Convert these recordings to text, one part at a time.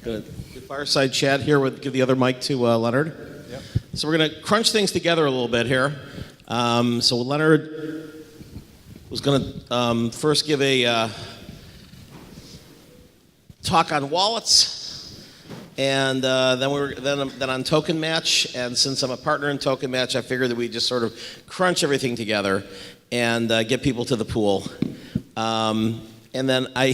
Good. The fireside chat here. Give the other mic to Leonard. Yep. So we're going to crunch things together a little bit here. So Leonard was going to first give a talk on wallets, and then on Token Match. And since I'm a partner in Token Match, I figured that we just sort of crunch everything together and get people to the pool. And then I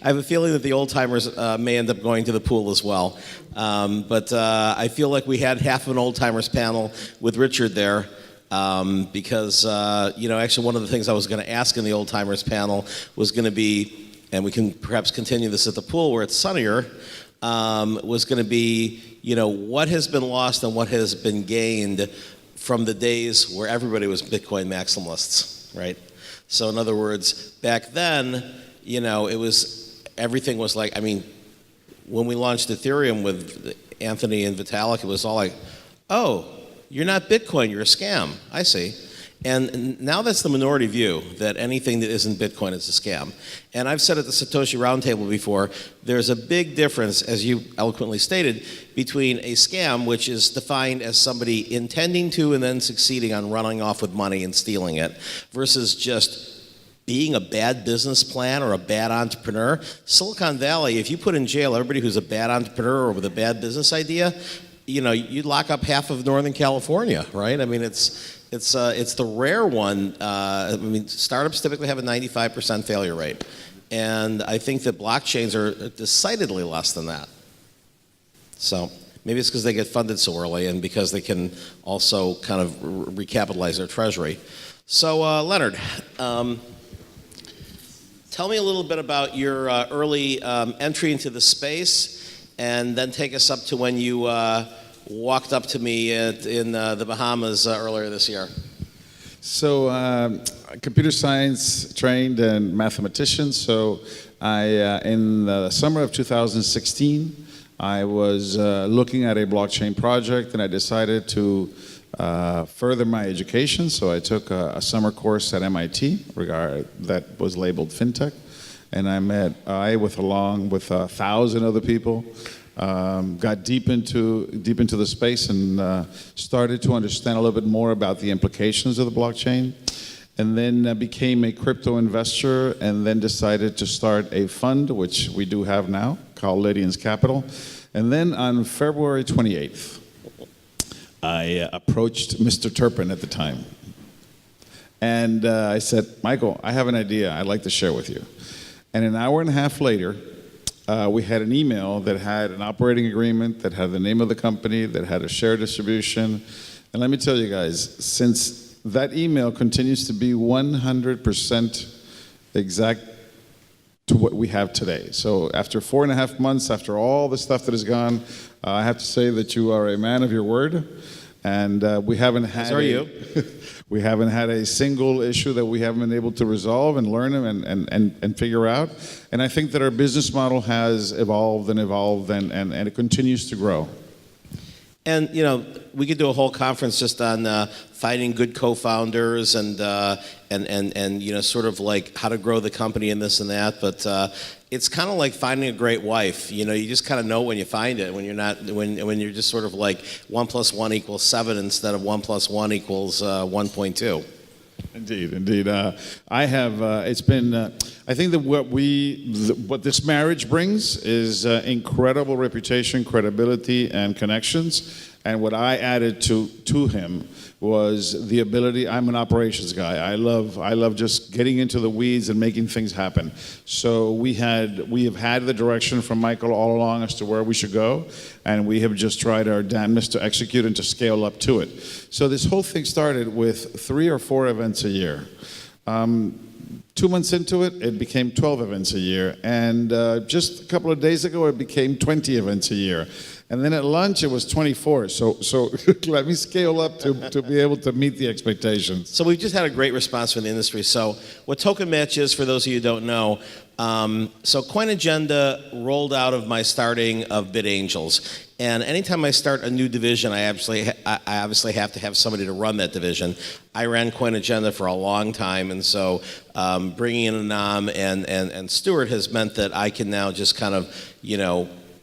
have a feeling that the old timers may end up going to the pool as well. But I feel like we had half of an old timers panel with Richard there. Because actually one of the things I was going to ask in the old timers panel was going to be, and we can perhaps continue this at the pool where it's sunnier, was going to be, what has been lost and what has been gained from the days where everybody was Bitcoin maximalists, right? So in other words, back then, everything was like, when we launched Ethereum with Anthony and Vitalik, it was all like, oh, you're not Bitcoin, you're a scam. I see. And now that's the minority view, that anything that isn't Bitcoin is a scam. And I've said at the Satoshi Roundtable before, there's a big difference, as you eloquently stated, between a scam, which is defined as somebody intending to and then succeeding on running off with money and stealing it, versus just being a bad business plan or a bad entrepreneur. Silicon Valley, if you put in jail everybody who's a bad entrepreneur or with a bad business idea, you'd lock up half of Northern California, right? It's the rare one. Startups typically have a 95% failure rate, and I think that blockchains are decidedly less than that. So maybe it's because they get funded so early, and because they can also kind of recapitalize their treasury. So Leonard, tell me a little bit about your early entry into the space. And then take us up to when you walked up to me in the Bahamas earlier this year. So, computer science trained and mathematician. So, in the summer of 2016, I was looking at a blockchain project, and I decided to further my education. So, I took a summer course at MIT that was labeled FinTech. And along with 1,000 other people, got deep into the space and started to understand a little bit more about the implications of the blockchain. And then became a crypto investor, and then decided to start a fund, which we do have now, called Lydian's Capital. And then on February 28th, I approached Mr. Turpin at the time. And I said, Michael, I have an idea I'd like to share with you. And an hour and a half later, we had an email that had an operating agreement, that had the name of the company, that had a share distribution. And let me tell you guys, since that email continues to be 100% exact to what we have today. So after 4.5 months, after all the stuff that has gone, I have to say that you are a man of your word. And we haven't had we haven't had a single issue that we haven't been able to resolve and learn and figure out. And I think that our business model has evolved and it continues to grow. And we could do a whole conference just on finding good co-founders and sort of like how to grow the company and this and that. But it's kind of like finding a great wife. You just kind of know when you find it. When you're just sort of like 1 + 1 = 7 instead of 1 + 1 = 1.2. Indeed. I have. It's been. I think that what this marriage brings is incredible reputation, credibility, and connections. And what I added to him was the ability. I'm an operations guy. I love just getting into the weeds and making things happen. So we have had the direction from Michael all along as to where we should go, and we have just tried our damnedest to execute and to scale up to it. So this whole thing started with 3 or 4 events a year. 2 months into it, it became 12 events a year. And just a couple of days ago, it became 20 events a year. And then at lunch, it was 24. So let me scale up to be able to meet the expectations. So we've just had a great response from the industry. So what Token Match is, for those of you who don't know, so CoinAgenda rolled out of my starting of BitAngels. And anytime I start a new division, I obviously have to have somebody to run that division. I ran CoinAgenda for a long time, and so bringing in Anam and Stuart has meant that I can now just kind of,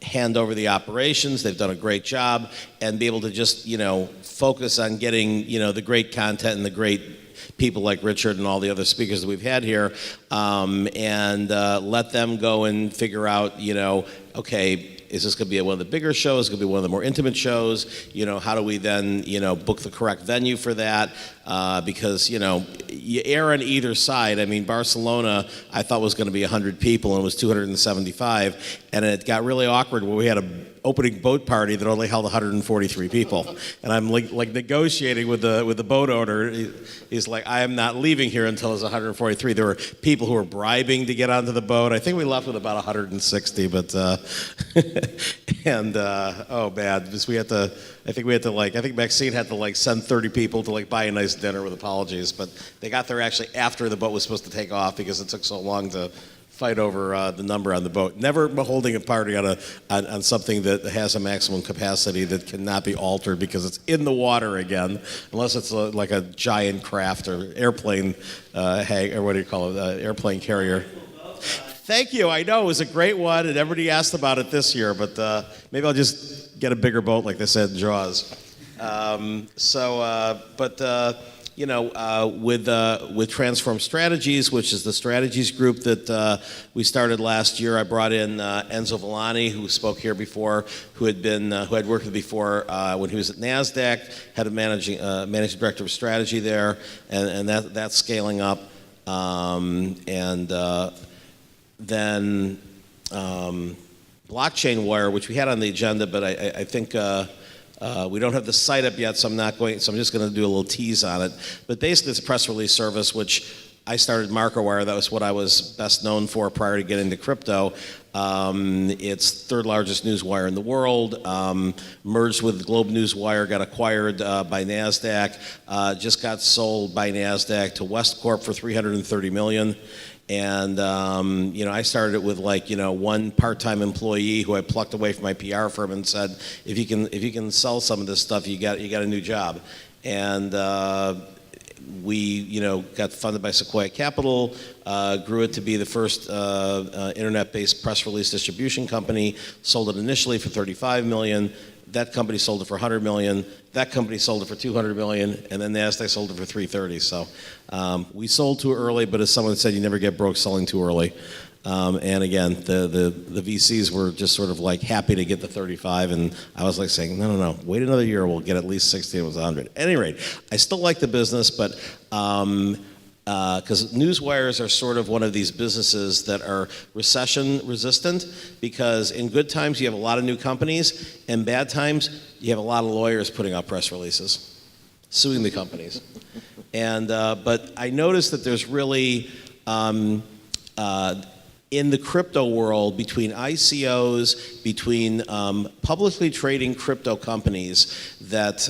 hand over the operations. They've done a great job, and be able to just, focus on getting, the great content and the great people like Richard and all the other speakers that we've had here, and let them go and figure out, okay, is this going to be one of the bigger shows? Is it going to be one of the more intimate shows? How do we then, book the correct venue for that? Because, you err on either side. I mean, Barcelona, I thought was going to be 100 people, and it was 275. And it got really awkward when we had an opening boat party that only held 143 people. And I'm like negotiating with the boat owner. He's like, I am not leaving here until there's 143. There were people who were bribing to get onto the boat. I think we left with about 160, but and oh bad, because I think Maxine had to send 30 people to buy a nice dinner with apologies, but they got there actually after the boat was supposed to take off because it took so long to fight over the number on the boat. Never holding a party on something that has a maximum capacity that cannot be altered because it's in the water again, unless it's like a giant craft or airplane, or what do you call it, airplane carrier. Thank you. I know it was a great one, and everybody asked about it this year, but maybe I'll just get a bigger boat like they said in Jaws. With Transform Strategies, which is the strategies group that we started last year, I brought in Enzo Villani, who spoke here before, who had worked with before when he was at NASDAQ, had a managing director of strategy there, and that's scaling up, then Blockchain Wire, which we had on the agenda, but I think we don't have the site up yet, so I'm just going to do a little tease on it. But basically, it's a press release service, which I started MarketWire. That was what I was best known for prior to getting into crypto. It's third largest news wire in the world, merged with Globe Newswire, got acquired by NASDAQ, just got sold by NASDAQ to Westcorp for $330 million. And, I started it with one part-time employee who I plucked away from my PR firm and said, if you can sell some of this stuff, you got a new job. And we, got funded by Sequoia Capital, grew it to be the first internet-based press release distribution company, sold it initially for $35 million. That company sold it for $100 million. That company sold it for $200 million, and then NASDAQ sold it for $330. So we sold too early, but as someone said, you never get broke selling too early. And again, the VCs were just sort of happy to get the 35, and I was saying, no, wait another year, we'll get at least 60, it was 100. At any rate, I still like the business, but because newswires are sort of one of these businesses that are recession resistant, because in good times you have a lot of new companies, and bad times you have a lot of lawyers putting out press releases, suing the companies. And but I noticed that there's really in the crypto world, between ICOs, between publicly trading crypto companies that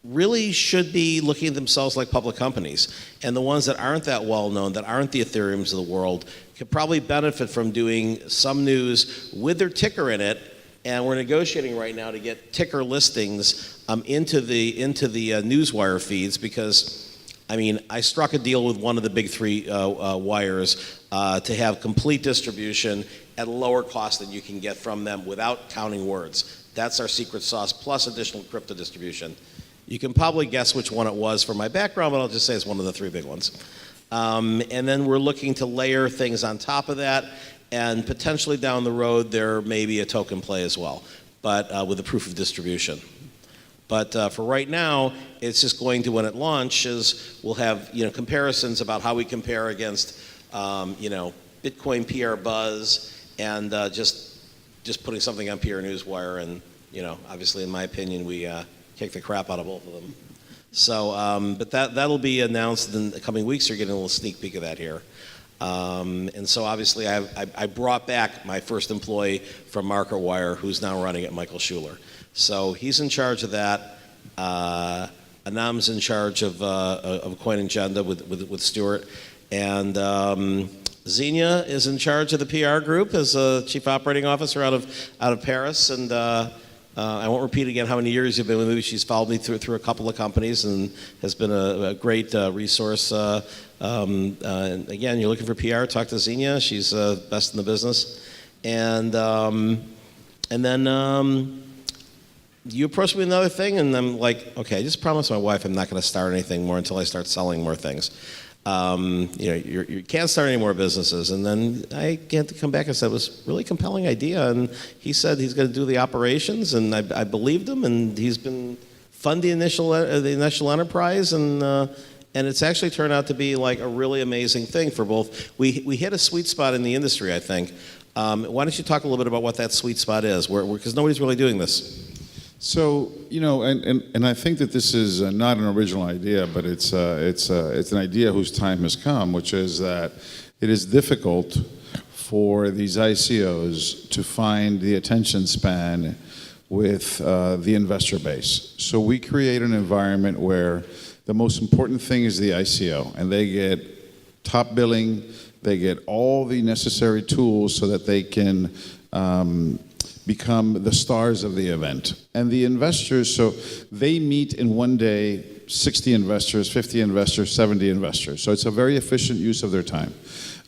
really should be looking at themselves like public companies. And the ones that aren't that well known, that aren't the Ethereums of the world, could probably benefit from doing some news with their ticker in it. And we're negotiating right now to get ticker listings into the newswire feeds, because I struck a deal with one of the big three wires to have complete distribution at a lower cost than you can get from them without counting words. That's our secret sauce, plus additional crypto distribution. You can probably guess which one it was from my background, but I'll just say it's one of the three big ones. And then we're looking to layer things on top of that, and potentially down the road there may be a token play as well, but with a proof of distribution. But for right now, it's just going to, when it launches, we'll have comparisons about how we compare against Bitcoin PR buzz, and just putting something on PR Newswire, and obviously in my opinion we kick the crap out of both of them. So, but that'll be announced in the coming weeks. You're getting a little sneak peek of that here. And so obviously I brought back my first employee from MarketWire, who's now running it, Michael Schuler. So he's in charge of that. Anam's in charge of CoinAgenda with Stuart, and Xenia is in charge of the PR group as a chief operating officer out of Paris. And I won't repeat again how many years you've been with me. She's followed me through a couple of companies and has been a great resource. And again, you're looking for PR, talk to Xenia. She's best in the business. and then you approached me with another thing, and I'm like, okay, I just promised my wife I'm not going to start anything more until I start selling more things. You can't start any more businesses. And then I had to come back and said it was a really compelling idea. And he said he's going to do the operations, and I believed him, and he's been funding the initial enterprise, and it's actually turned out to be like a really amazing thing for both. We hit a sweet spot in the industry, I think. Why don't you talk a little bit about what that sweet spot is, because nobody's really doing this. So, and I think that this is not an original idea, but it's an idea whose time has come, which is that it is difficult for these ICOs to find the attention span with the investor base. So we create an environment where the most important thing is the ICO, and they get top billing, they get all the necessary tools so that they can become the stars of the event. And the investors, so they meet in one day 60 investors, 50 investors, 70 investors. So it's a very efficient use of their time.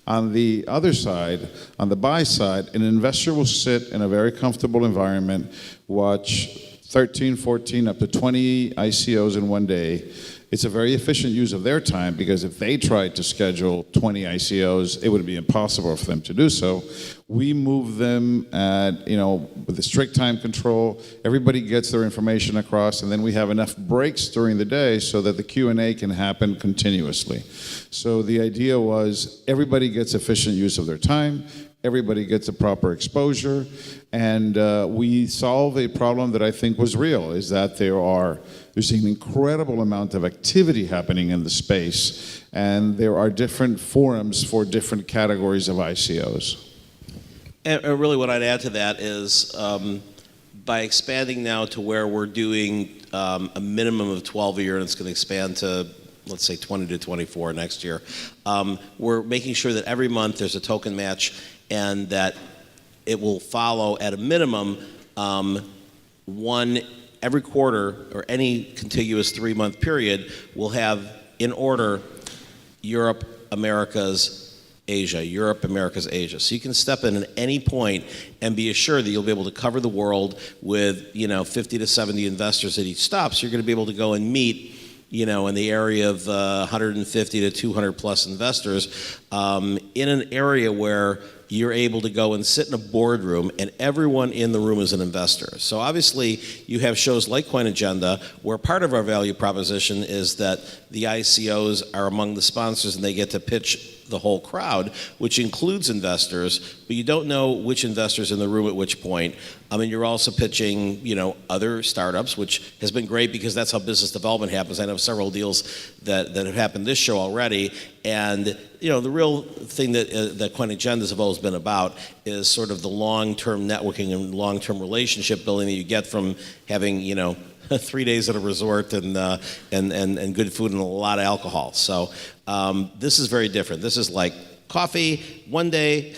On the other side, on the buy side, an investor will sit in a very comfortable environment, watch 13, 14, up to 20 ICOs in one day. It's a very efficient use of their time, because if they tried to schedule 20 ICOs, it would be impossible for them to do so. We move them at, with the strict time control. Everybody gets their information across, and then we have enough breaks during the day so that the Q&A can happen continuously. So the idea was everybody gets efficient use of their time, everybody gets a proper exposure, and we solve a problem that I think was real, is that there's an incredible amount of activity happening in the space, and there are different forums for different categories of ICOs. And really what I'd add to that is by expanding now to where we're doing a minimum of 12 a year, and it's going to expand to, let's say, 20 to 24 next year, we're making sure that every month there's a token match, and that it will follow at a minimum one every quarter, or any contiguous 3-month period, will have in order Europe, Americas, Asia, Europe, Americas, Asia. So you can step in at any point and be assured that you'll be able to cover the world with 50 to 70 investors at each stop. So you're going to be able to go and meet in the area of 150 to 200 plus investors in an area where you're able to go and sit in a boardroom and everyone in the room is an investor. So obviously you have shows like CoinAgenda, where part of our value proposition is that the ICOs are among the sponsors and they get to pitch the whole crowd, which includes investors, but you don't know which investors in the room at which point. I mean, you're also pitching, other startups, which has been great because that's how business development happens. I know several deals that have happened this show already, and the real thing that CoinAgendas have always been about is sort of the long-term networking and long-term relationship building that you get from having 3 days at a resort and good food and a lot of alcohol. So this is very different. This is like coffee, one day,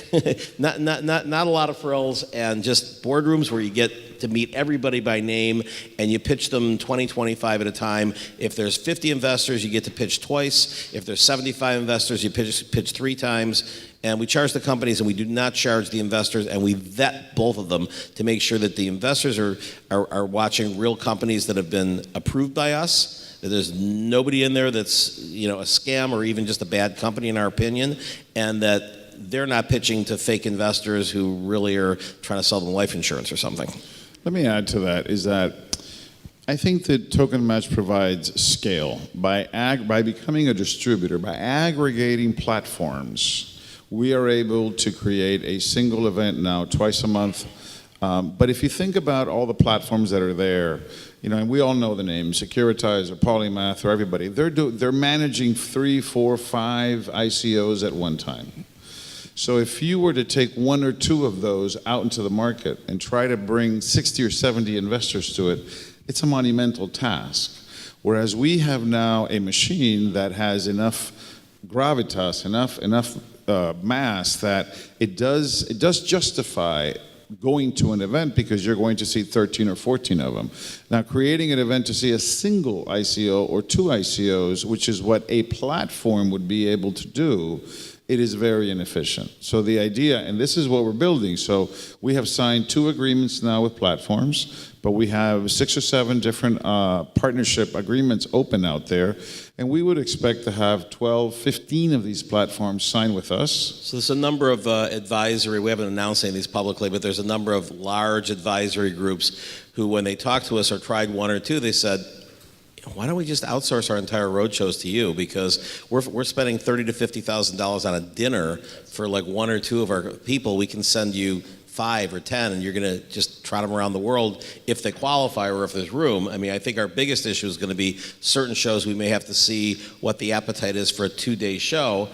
not a lot of frills, and just boardrooms where you get to meet everybody by name, and you pitch them 20, 25 at a time. If there's 50 investors, you get to pitch twice. If there's 75 investors, you pitch 3 times. And we charge the companies, and we do not charge the investors, and we vet both of them to make sure that the investors are watching real companies that have been approved by us, that there's nobody in there that's a scam or even just a bad company in our opinion, and that they're not pitching to fake investors who really are trying to sell them life insurance or something. Let me add to that, is that I think that Token Match provides scale. By becoming a distributor, by aggregating platforms, we are able to create a single event now twice a month. But if you think about all the platforms that are there, and we all know the names, Securitize or Polymath or everybody, they're managing 3, 4, 5 ICOs at one time. So if you were to take 1 or 2 of those out into the market and try to bring 60 or 70 investors to it, it's a monumental task. Whereas we have now a machine that has enough gravitas, enough mass that it does justify going to an event, because you're going to see 13 or 14 of them. Now, creating an event to see a single ICO or 2 ICOs, which is what a platform would be able to do, it is very inefficient. So the idea, and this is what we're building, so we have signed 2 agreements now with platforms, but we have 6 or 7 different partnership agreements open out there, and we would expect to have 12, 15 of these platforms sign with us. So there's a number of advisory, we haven't announced any of these publicly, but there's a number of large advisory groups who, when they talked to us or tried 1 or 2, they said, why don't we just outsource our entire road shows to you? Because we're spending $30,000 to $50,000 on a dinner for like 1 or 2 of our people. We can send you 5 or 10, and you're going to just trot them around the world if they qualify or if there's room. I mean, I think our biggest issue is going to be certain shows we may have to see what the appetite is for a 2-day show,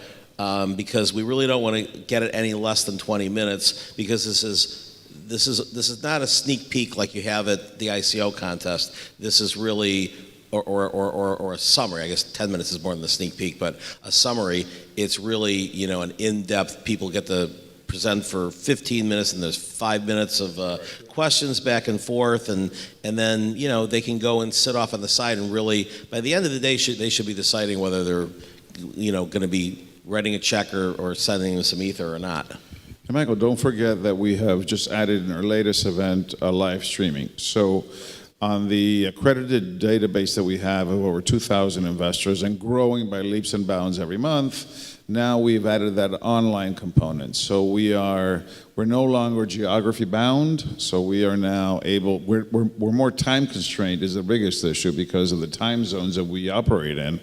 because we really don't want to get it any less than 20 minutes, because this is not a sneak peek like you have at the ICO contest. This is really or a summary. I guess 10 minutes is more than the sneak peek, but a summary. It's really an in-depth. People get to present for 15 minutes, and there's 5 minutes of questions back and forth, and then they can go and sit off on the side, and really by the end of the day they should be deciding whether they're going to be writing a check or sending them some ether or not. And Michael, don't forget that we have just added in our latest event live streaming. So on the accredited database that we have of over 2,000 investors and growing by leaps and bounds every month, now we've added that online component. So we're no longer geography bound. So we are now able, we're more time constrained is the biggest issue because of the time zones that we operate in.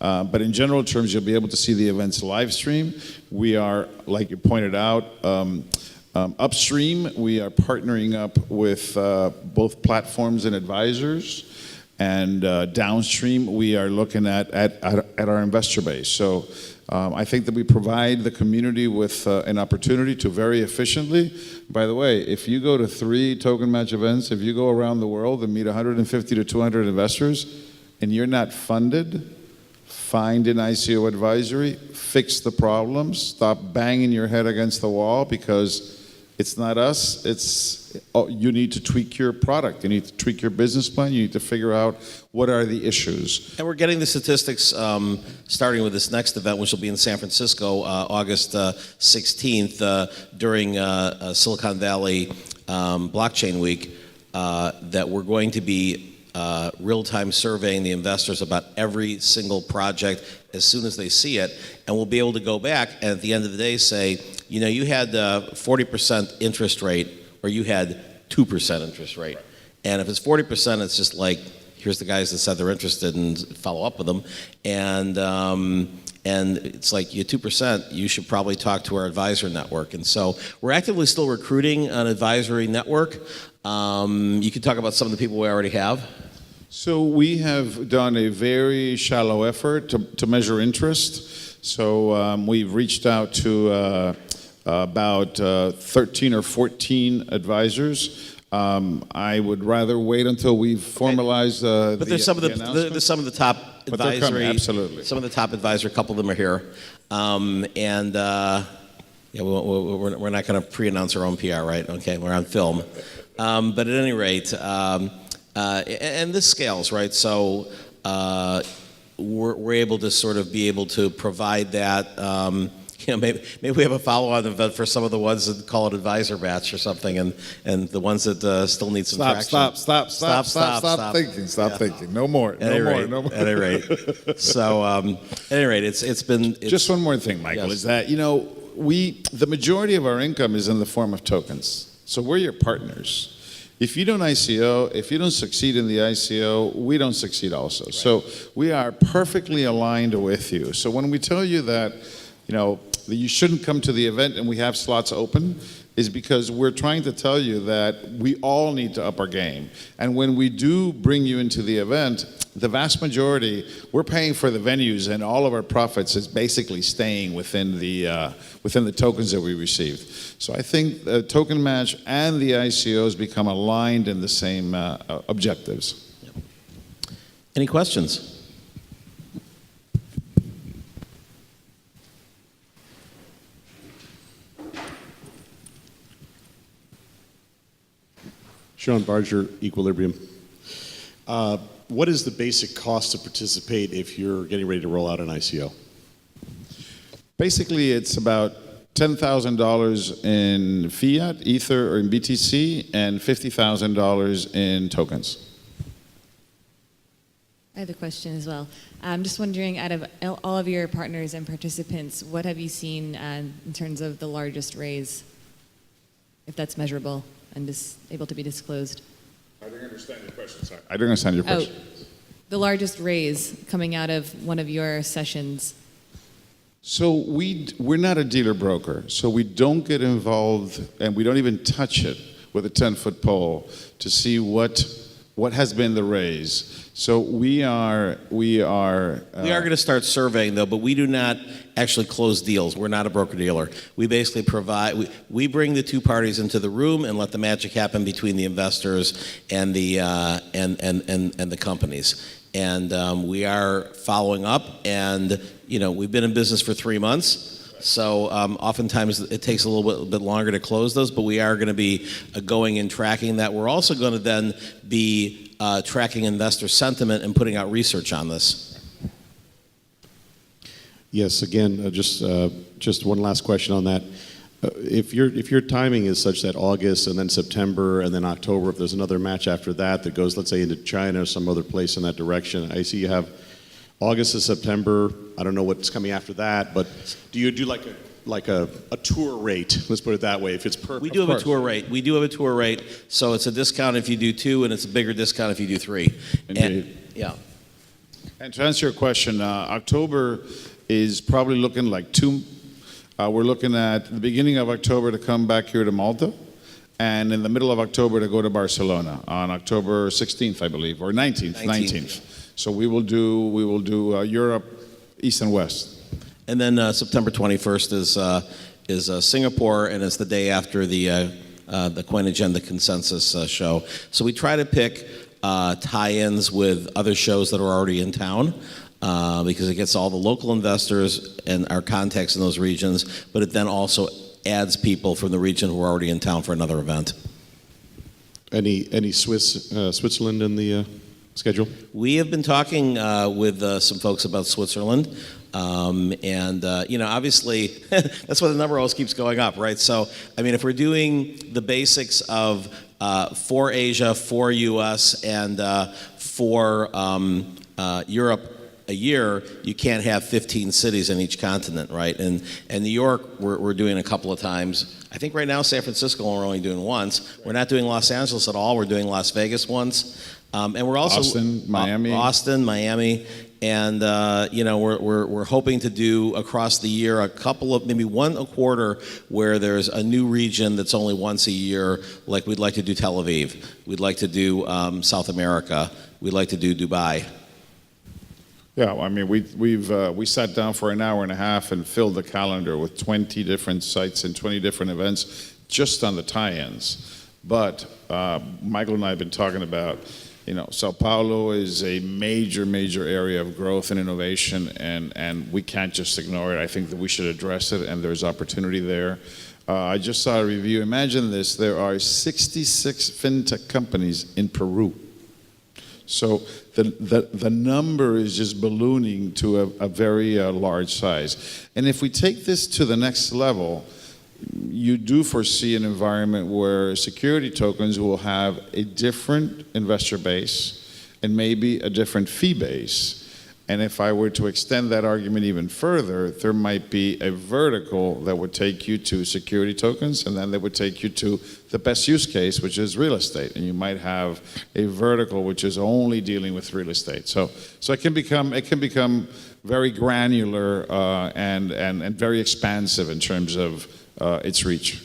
But in general terms, you'll be able to see the events live stream. We are, like you pointed out, upstream, we are partnering up with both platforms and advisors, and downstream, we are looking at our investor base. So I think that we provide the community with an opportunity to very efficiently. By the way, if you go to 3 token match events, if you go around the world and meet 150 to 200 investors, and you're not funded, find an ICO advisory, fix the problems, stop banging your head against the wall, because it's not us, you need to tweak your product, you need to tweak your business plan, you need to figure out what are the issues. And we're getting the statistics starting with this next event, which will be in San Francisco, August 16th, during Silicon Valley Blockchain Week, that we're going to be real-time surveying the investors about every single project as soon as they see it, and we'll be able to go back and at the end of the day say, you had 40% interest rate, or you had 2% interest rate. And if it's 40%, it's just like, here's the guys that said they're interested, and follow up with them. And it's like, you 2%, you should probably talk to our advisor network. And so we're actively still recruiting an advisory network. You can talk about some of the people we already have. So we have done a very shallow effort to measure interest. So we've reached out to about 13 or 14 advisors. I would rather wait until we've formalized but there's some of the top advisory. Absolutely. Some of the top advisory, a couple of them are here, we're not going to pre-announce our own PR, right? Okay, we're on film. But at any rate, and this scales, right? So we're able to sort of be able to provide that. Maybe we have a follow-on event for some of the ones that call it advisor batch or something, and the ones that still need some traction. Stop thinking. No more. At any rate. So at any rate, it's been just one more thing, Michael, yes. Is that the majority of our income is in the form of tokens. So we're your partners. If you don't ICO, if you don't succeed in the ICO, we don't succeed also. Right. So we are perfectly aligned with you. So when we tell you that, that you shouldn't come to the event and we have slots open, is because we're trying to tell you that we all need to up our game. And when we do bring you into the event, the vast majority, we're paying for the venues, and all of our profits is basically staying within the tokens that we received. So I think the token match and the ICOs become aligned in the same objectives. Any questions? Sean Barger, Equilibrium. What is the basic cost to participate if you're getting ready to roll out an ICO? Basically, it's about $10,000 in fiat, Ether, or in BTC, and $50,000 in tokens. I have a question as well. I'm just wondering, out of all of your partners and participants, what have you seen in terms of the largest raise, if that's measurable and able to be disclosed? I don't understand your question, sorry. I don't understand your question. The largest raise coming out of one of your sessions. So we're not a dealer broker, so we don't get involved and we don't even touch it with a 10-foot pole to see what has been the raise. So we are going to start surveying though, but we do not actually close deals. We're not a broker dealer. We basically provide. We bring the two parties into the room and let the magic happen between the investors and the and the companies. And we are following up. And we've been in business for 3 months. So oftentimes it takes a little bit longer to close those, but we are going to be going and tracking that. We're also going to then be tracking investor sentiment and putting out research on this. Yes, again, just one last question on that. If your timing is such that August and then September and then October, if there's another match after that goes, let's say, into China or some other place in that direction, I see you have August to September. I don't know what's coming after that, but do you do like a tour rate? Let's put it that way. If it's per, we do have a tour rate. We do have a tour rate, so it's a discount if you do 2, and it's a bigger discount if you do 3. Indeed. And, yeah. And to answer your question, October is probably looking like 2. We're looking at the beginning of October to come back here to Malta, and in the middle of October to go to Barcelona on October 16th, I believe, or 19th. So we will do Europe, East and West. And then September 21st is Singapore, and it's the day after the CoinAgenda consensus show. So we try to pick tie-ins with other shows that are already in town. Because it gets all the local investors and our contacts in those regions, but it then also adds people from the region who are already in town for another event. Any Switzerland in the schedule? We have been talking with some folks about Switzerland, and obviously that's why the number always keeps going up, right? So I mean, if we're doing the basics of for Asia, for US, and for Europe a year, you can't have 15 cities in each continent, right? And New York, we're doing a couple of times. I think right now San Francisco we're only doing once. We're not doing Los Angeles at all. We're doing Las Vegas once, and we're also Austin, Miami, and we're hoping to do across the year a couple of maybe one a quarter where there's a new region that's only once a year. Like we'd like to do Tel Aviv. We'd like to do South America. We'd like to do Dubai. Yeah, I mean, we sat down for an hour and a half and filled the calendar with 20 different sites and 20 different events just on the tie-ins. But Michael and I have been talking about, Sao Paulo is a major area of growth and innovation, and we can't just ignore it. I think that we should address it, and there's opportunity there. I just saw a review. Imagine this: there are 66 fintech companies in Peru. So the number is just ballooning to a very large size. And if we take this to the next level, you do foresee an environment where security tokens will have a different investor base and maybe a different fee base. And if I were to extend that argument even further, there might be a vertical that would take you to security tokens, and then they would take you to the best use case, which is real estate. And you might have a vertical which is only dealing with real estate. So it can become very granular and very expansive in terms of its reach.